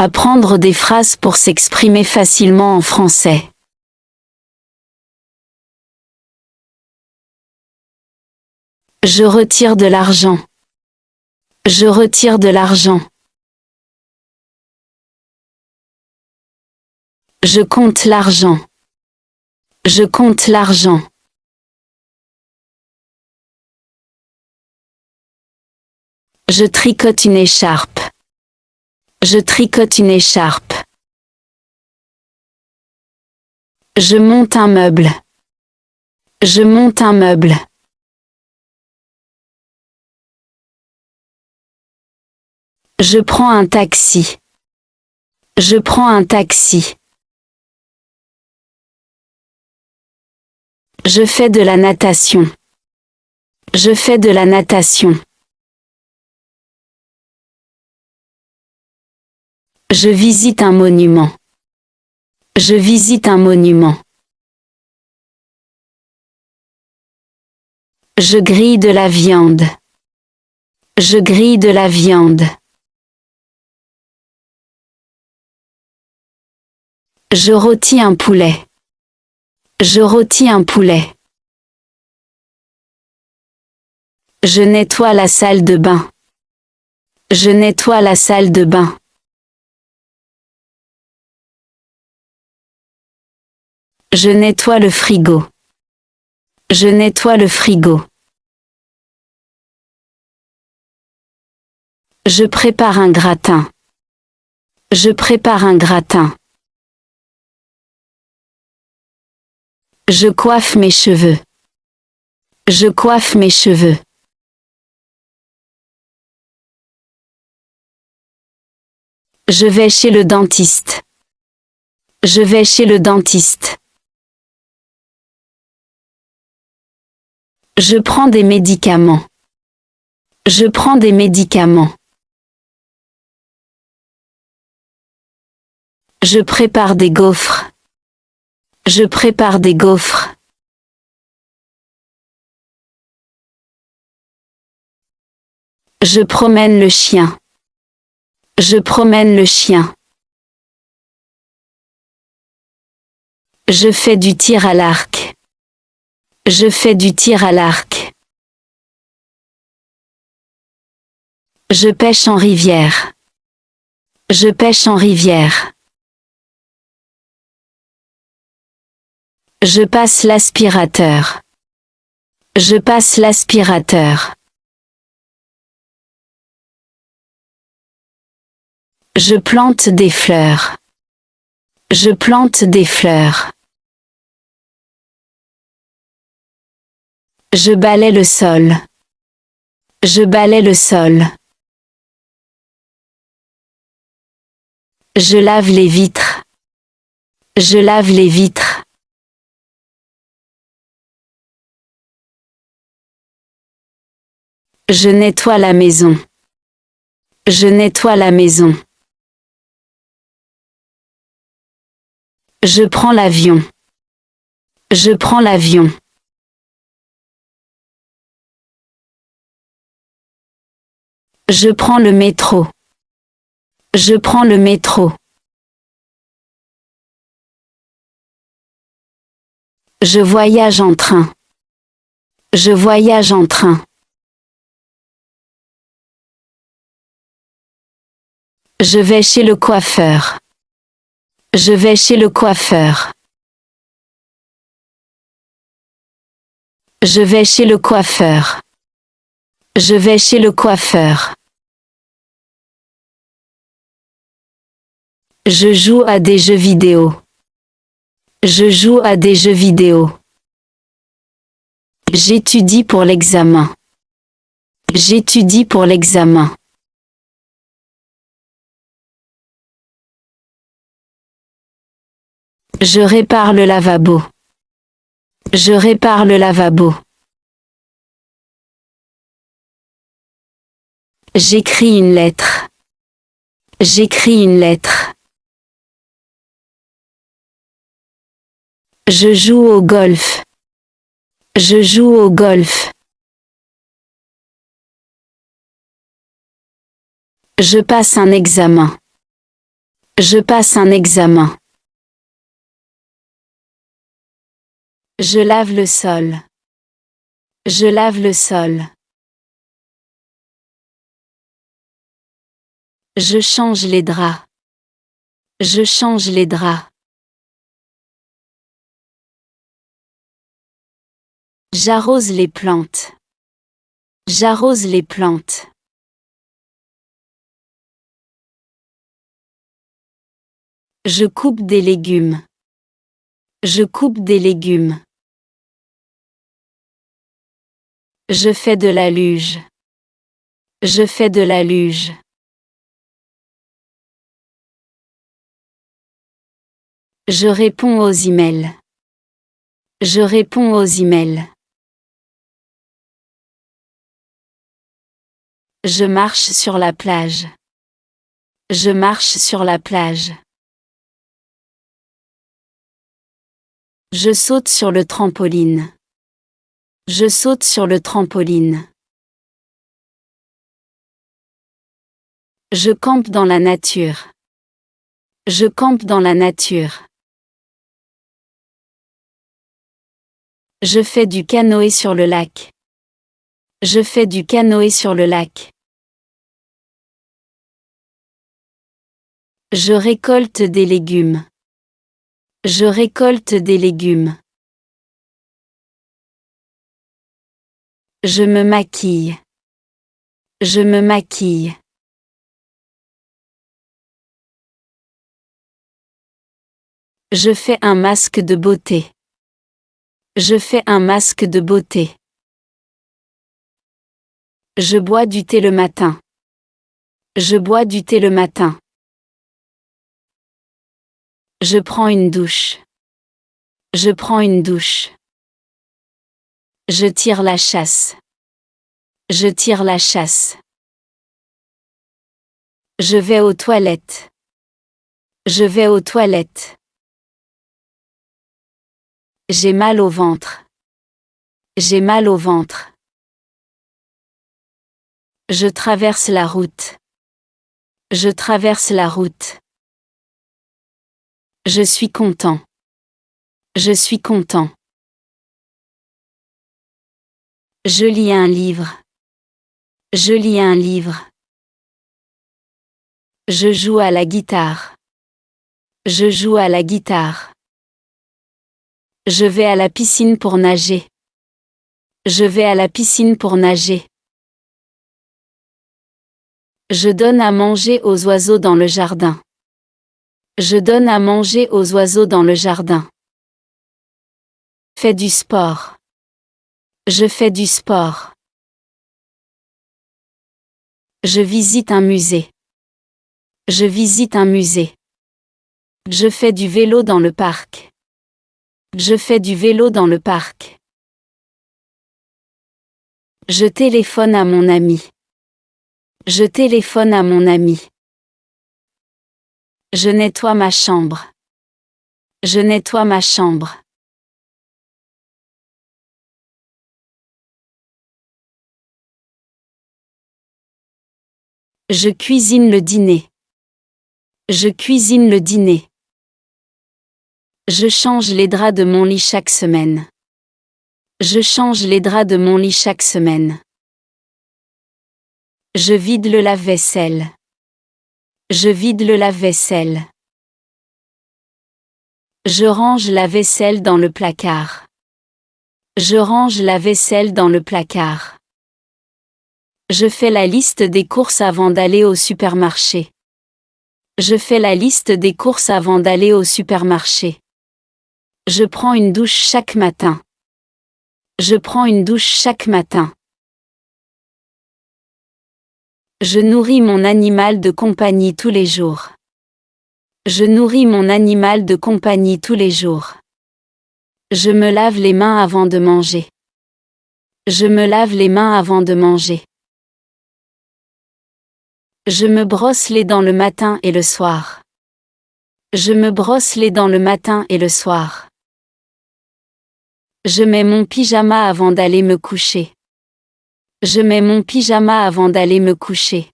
Apprendre des phrases pour s'exprimer facilement en français. Je retire de l'argent. Je retire de l'argent. Je compte l'argent. Je compte l'argent. Je tricote une écharpe. Je tricote une écharpe. Je monte un meuble. Je monte un meuble. Je prends un taxi. Je prends un taxi. Je fais de la natation. Je fais de la natation. Je visite un monument. Je visite un monument. Je grille de la viande. Je grille de la viande. Je rôtis un poulet. Je rôtis un poulet. Je nettoie la salle de bain. Je nettoie la salle de bain. Je nettoie le frigo. Je nettoie le frigo. Je prépare un gratin. Je prépare un gratin. Je coiffe mes cheveux. Je coiffe mes cheveux. Je vais chez le dentiste. Je vais chez le dentiste. Je prends des médicaments. Je prends des médicaments. Je prépare des gaufres. Je prépare des gaufres. Je promène le chien. Je promène le chien. Je fais du tir à l'arc. Je fais du tir à l'arc. Je pêche en rivière. Je pêche en rivière. Je passe l'aspirateur. Je passe l'aspirateur. Je plante des fleurs. Je plante des fleurs. Je balaie le sol. Je balaie le sol. Je lave les vitres. Je lave les vitres. Je nettoie la maison. Je nettoie la maison. Je prends l'avion. Je prends l'avion. Je prends le métro. Je prends le métro. Je voyage en train. Je voyage en train. Je vais chez le coiffeur. Je vais chez le coiffeur. Je vais chez le coiffeur. Je vais chez le coiffeur. Je joue à des jeux vidéo. Je joue à des jeux vidéo. J'étudie pour l'examen. J'étudie pour l'examen. Je répare le lavabo. Je répare le lavabo. J'écris une lettre. J'écris une lettre. Je joue au golf. Je joue au golf. Je passe un examen. Je passe un examen. Je lave le sol. Je lave le sol. Je change les draps. Je change les draps. J'arrose les plantes. J'arrose les plantes. Je coupe des légumes. Je coupe des légumes. Je fais de la luge. Je fais de la luge. Je réponds aux emails. Je réponds aux emails. Je marche sur la plage. Je marche sur la plage. Je saute sur le trampoline. Je saute sur le trampoline. Je campe dans la nature. Je campe dans la nature. Je fais du canoë sur le lac. Je fais du canoë sur le lac. Je récolte des légumes. Je récolte des légumes. Je me maquille. Je me maquille. Je fais un masque de beauté. Je fais un masque de beauté. Je bois du thé le matin. Je bois du thé le matin. Je prends une douche. Je prends une douche. Je tire la chasse. Je tire la chasse. Je vais aux toilettes. Je vais aux toilettes. J'ai mal au ventre. J'ai mal au ventre. Je traverse la route. Je traverse la route. Je suis content. Je suis content. Je lis un livre. Je lis un livre. Je joue à la guitare. Je joue à la guitare. Je vais à la piscine pour nager. Je vais à la piscine pour nager. Je donne à manger aux oiseaux dans le jardin. Je donne à manger aux oiseaux dans le jardin. Fais du sport. Je fais du sport. Je visite un musée. Je visite un musée. Je fais du vélo dans le parc. Je fais du vélo dans le parc. Je téléphone à mon ami. Je téléphone à mon ami. Je nettoie ma chambre. Je nettoie ma chambre. Je cuisine le dîner. Je cuisine le dîner. Je change les draps de mon lit chaque semaine. Je change les draps de mon lit chaque semaine. Je vide le lave-vaisselle. Je vide le lave-vaisselle. Je range la vaisselle dans le placard. Je range la vaisselle dans le placard. Je fais la liste des courses avant d'aller au supermarché. Je fais la liste des courses avant d'aller au supermarché. Je prends une douche chaque matin. Je prends une douche chaque matin. Je nourris mon animal de compagnie tous les jours. Je nourris mon animal de compagnie tous les jours. Je me lave les mains avant de manger. Je me lave les mains avant de manger. Je me brosse les dents le matin et le soir. Je me brosse les dents le matin et le soir. Je mets mon pyjama avant d'aller me coucher. Je mets mon pyjama avant d'aller me coucher.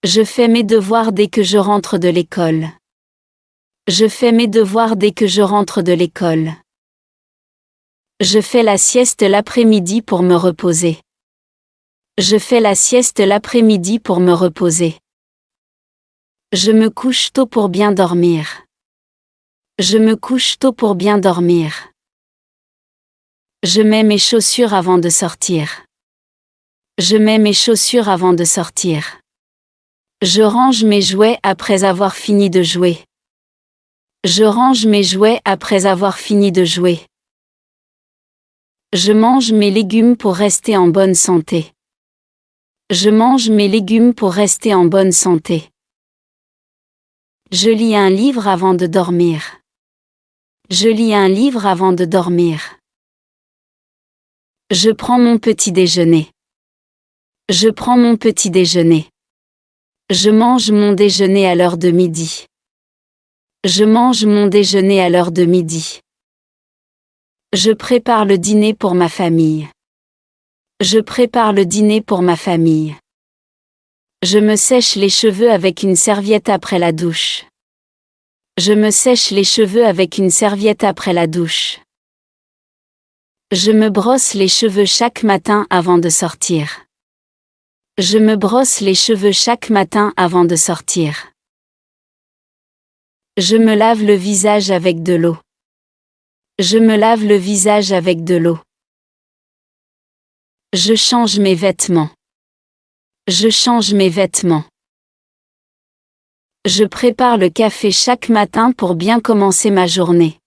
Je fais mes devoirs dès que je rentre de l'école. Je fais mes devoirs dès que je rentre de l'école. Je fais la sieste l'après-midi pour me reposer. Je fais la sieste l'après-midi pour me reposer. Je me couche tôt pour bien dormir. Je me couche tôt pour bien dormir. Je mets mes chaussures avant de sortir. Je mets mes chaussures avant de sortir. Je range mes jouets après avoir fini de jouer. Je range mes jouets après avoir fini de jouer. Je mange mes légumes pour rester en bonne santé. Je mange mes légumes pour rester en bonne santé. Je lis un livre avant de dormir. Je lis un livre avant de dormir. Je prends mon petit déjeuner. Je prends mon petit déjeuner. Je mange mon déjeuner à l'heure de midi. Je mange mon déjeuner à l'heure de midi. Je prépare le dîner pour ma famille. Je prépare le dîner pour ma famille. Je me sèche les cheveux avec une serviette après la douche. Je me sèche les cheveux avec une serviette après la douche. Je me brosse les cheveux chaque matin avant de sortir. Je me brosse les cheveux chaque matin avant de sortir. Je me lave le visage avec de l'eau. Je me lave le visage avec de l'eau. Je change mes vêtements. Je change mes vêtements. Je prépare le café chaque matin pour bien commencer ma journée.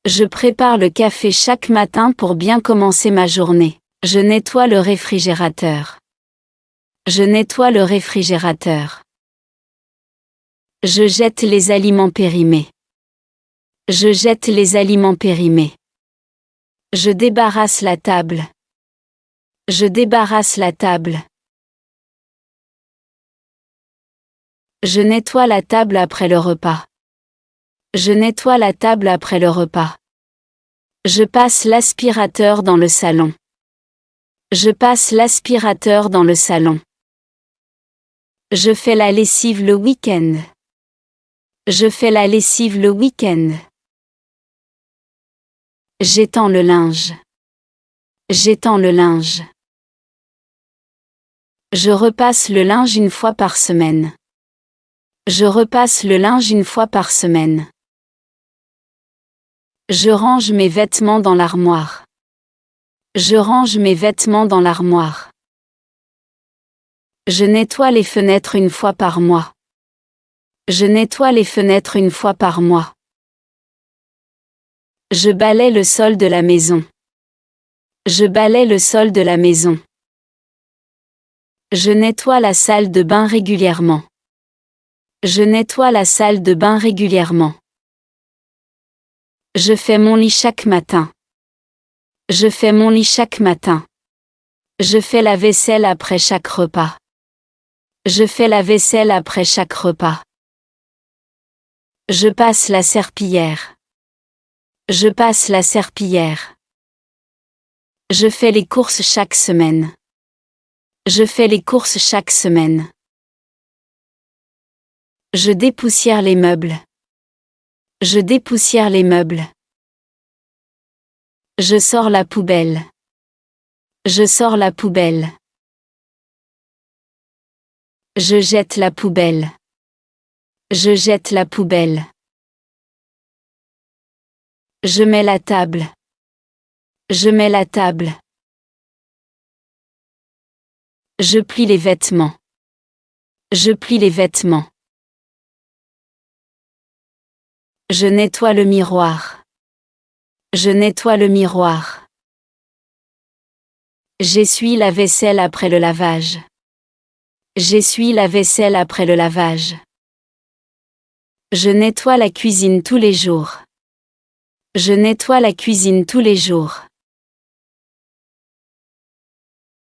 Je prépare le café chaque matin pour bien commencer ma journée. Je nettoie le réfrigérateur. Je nettoie le réfrigérateur. Je jette les aliments périmés. Je jette les aliments périmés. Je débarrasse la table. Je débarrasse la table. Je nettoie la table après le repas. Je nettoie la table après le repas. Je passe l'aspirateur dans le salon. Je passe l'aspirateur dans le salon. Je fais la lessive le week-end. Je fais la lessive le week-end. J'étends le linge. J'étends le linge. Je repasse le linge une fois par semaine. Je repasse le linge une fois par semaine. Je range mes vêtements dans l'armoire. Je range mes vêtements dans l'armoire. Je nettoie les fenêtres une fois par mois. Je nettoie les fenêtres une fois par mois. Je balaie le sol de la maison. Je balaie le sol de la maison. Je nettoie la salle de bain régulièrement. Je nettoie la salle de bain régulièrement. Je fais mon lit chaque matin. Je fais mon lit chaque matin. Je fais la vaisselle après chaque repas. Je fais la vaisselle après chaque repas. Je passe la serpillière. Je passe la serpillière. Je fais les courses chaque semaine. Je fais les courses chaque semaine. Je dépoussière les meubles. Je dépoussière les meubles. Je sors la poubelle. Je sors la poubelle. Je jette la poubelle. Je jette la poubelle. Je mets la table. Je mets la table. Je plie les vêtements. Je plie les vêtements. Je nettoie le miroir. Je nettoie le miroir. J'essuie la vaisselle après le lavage. J'essuie la vaisselle après le lavage. Je nettoie la cuisine tous les jours. Je nettoie la cuisine tous les jours.